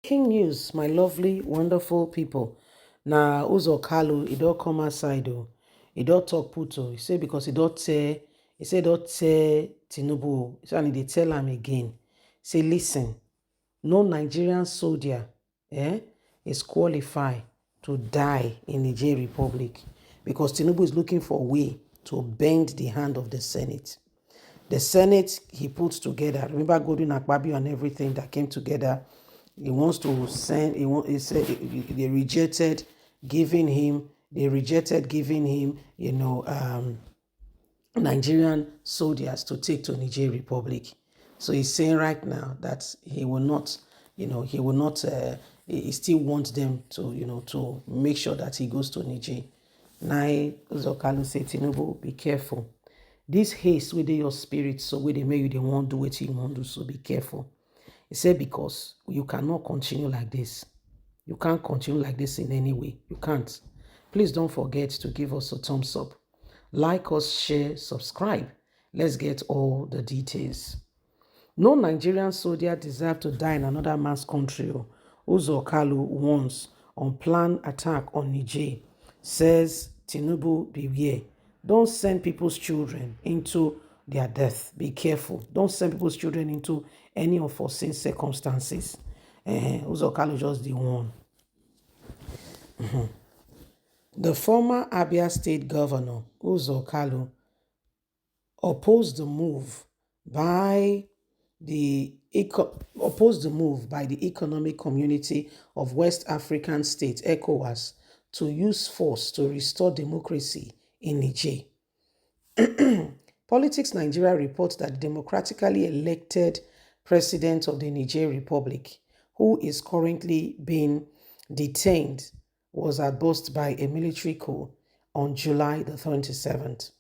King news, my lovely, wonderful people. Na Uzo Kalu, he don't come outside oh. He don't talk put oh. He say because he don't tell Tinubu. So and he tell him again. Say listen, no Nigerian soldier is qualified to die in Niger Republic because Tinubu is looking for a way to bend the hand of the Senate. The Senate he put together. Remember Godwin Akpabio and everything that came together. He wants to send. He said they rejected giving him. They rejected giving him. Nigerian soldiers to take to Niger Republic. So he's saying right now that he will not. He will not. He still wants them to. To make sure that he goes to Niger. Now, Zokalu say, Tinubu, be careful. This haste within your spirit, so where they make you they won't do what you want to do, so be careful. He said, because you cannot continue like this. You can't continue like this in any way. You can't. Please don't forget to give us a thumbs up. Like us, share, subscribe. Let's get all the details. No Nigerian soldier deserves to die in another man's country. Uzo Kalu warns on planned attack on Niger. Says Tinubu, beware. Don't send people's children into their death. Be careful. Don't send people's children into any unforeseen circumstances. Uzo Kalu just the one. The former Abia State Governor, Uzo Kalu, opposed the move by the Economic Community of West African States, ECOWAS, to use force to restore democracy in Niger. Politics Nigeria reports that the democratically elected president of the Niger Republic, who is currently being detained, was adbursed by a military coup on July the 27th.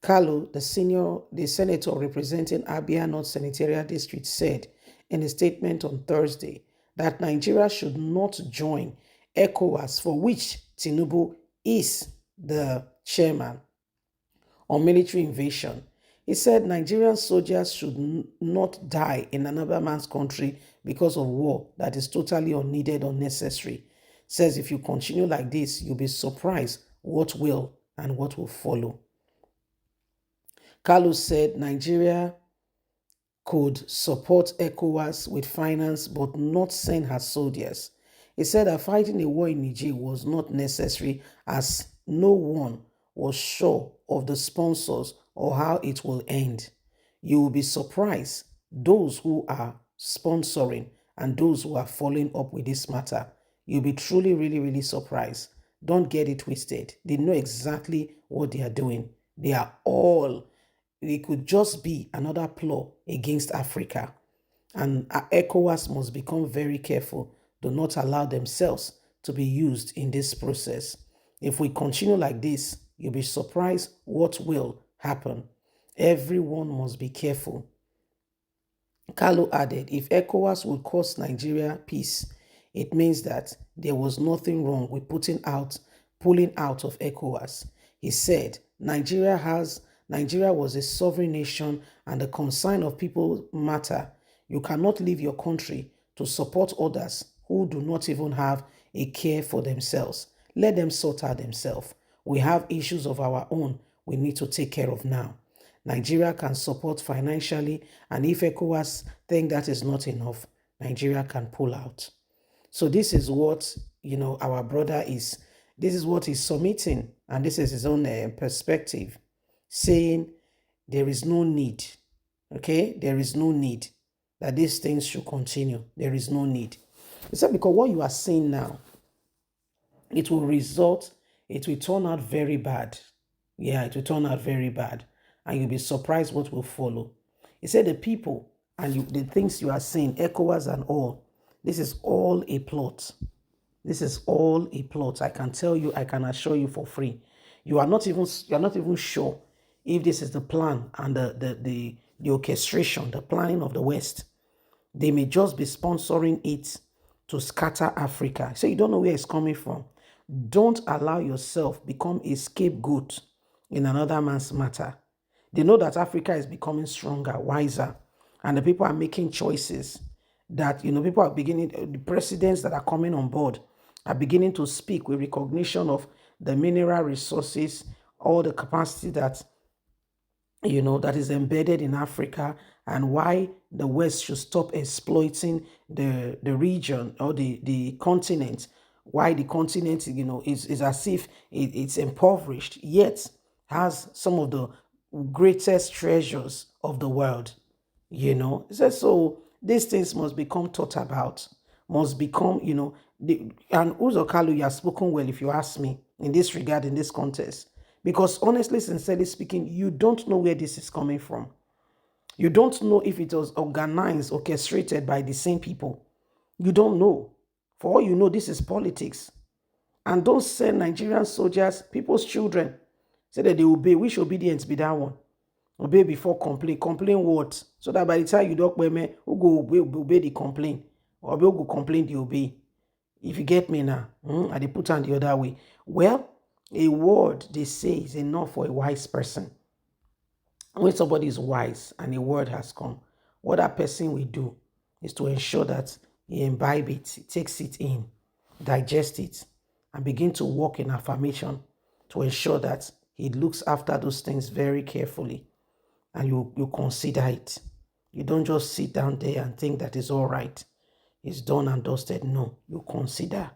Kalu, the senator representing Abia North Senatorial District, said in a statement on Thursday that Nigeria should not join ECOWAS, for which Tinubu is the chairman, on military invasion. He said Nigerian soldiers should not die in another man's country because of war that is totally unneeded, unnecessary. Says if you continue like this, you'll be surprised what will and what will follow. Kalu said Nigeria could support ECOWAS with finance but not send her soldiers. He said that fighting a war in Niger was not necessary as no one was sure of the sponsors or how it will end. You will be surprised those who are sponsoring and those who are following up with this matter. You'll be truly, really, really surprised. Don't get it twisted. They know exactly what they are doing. It could just be another ploy against Africa. And ECOWAS must become very careful. Do not allow themselves to be used in this process. If we continue like this, you'll be surprised what will happen. Everyone must be careful. Kalu added, if ECOWAS would cost Nigeria peace, it means that there was nothing wrong with pulling out of ECOWAS. He said, Nigeria was a sovereign nation and the concern of people matter. You cannot leave your country to support others who do not even have a care for themselves. Let them sort out themselves. We have issues of our own we need to take care of now. Nigeria can support financially, and if ECOWAS think that is not enough, Nigeria can pull out. So this is what, our brother this is what he's submitting, and this is his own perspective, saying there is no need, okay? There is no need that these things should continue. There is no need. He said because what you are saying now, it will turn out very bad. Yeah, it will turn out very bad. And you'll be surprised what will follow. He said the people and the things you are saying, ECOWAS and all, this is all a plot. This is all a plot. I can tell you, I can assure you for free. You're not even sure if this is the plan and the orchestration, the planning of the West. They may just be sponsoring it to scatter Africa. So you don't know where it's coming from. Don't allow yourself become a scapegoat in another man's matter. They know that Africa is becoming stronger, wiser, and the people are making choices. that, people are beginning, the presidents that are coming on board are beginning to speak with recognition of the mineral resources, all the capacity that that is embedded in Africa, and why the West should stop exploiting the region or the continent. Why the continent, is as if it's impoverished, yet has some of the greatest treasures of the world. It says so. These things must become taught about, must become, and Uzo Kalu, you have spoken well, if you ask me, in this regard, in this context. Because honestly, sincerely speaking, you don't know where this is coming from. You don't know if it was organized, orchestrated by the same people. You don't know. For all you know, this is politics. And don't send Nigerian soldiers, people's children, say that they obey. Which obedience be that one? Obey before complain. Complain what? So that by the time you don't me, who go obey the complain? Or who go complain the obey? If you get me now, I dey put on the other way. Well, a word they say is enough for a wise person. When somebody is wise and a word has come, what that person will do is to ensure that he imbibe it, he takes it in, digest it, and begin to walk in affirmation to ensure that he looks after those things very carefully, and you consider it. You don't just sit down there and think that it's all right. It's done and dusted. No, you consider.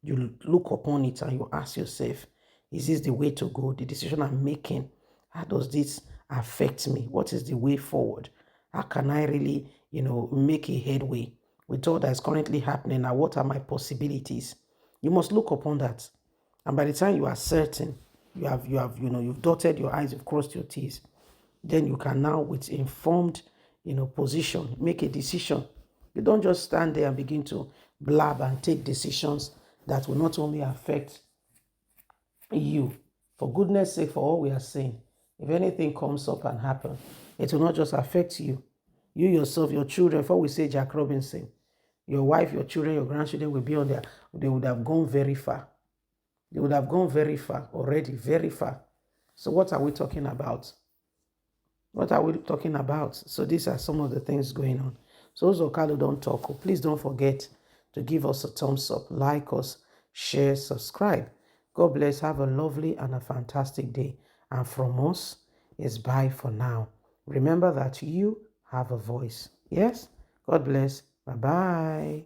You look upon it and you ask yourself, is this the way to go? The decision I'm making, how does this affect me? What is the way forward? How can I really, make a headway with all that is currently happening? Now, what are my possibilities? You must look upon that. And by the time you are certain, you've dotted your I's, you've crossed your T's, then you can now, with informed, position, make a decision. You don't just stand there and begin to blab and take decisions that will not only affect you. For goodness sake, for all we are saying, if anything comes up and happen, it will not just affect you. You yourself, your children, before we say Jack Robinson, your wife, your children, your grandchildren will be on there. They would have gone very far. They would have gone very far already, very far. So what are we talking about? What are we talking about? So these are some of the things going on. So Zokalo don't talk. Please don't forget to give us a thumbs up, like us, share, subscribe. God bless. Have a lovely and a fantastic day. And from us is bye for now. Remember that you have a voice. Yes? God bless. Bye-bye.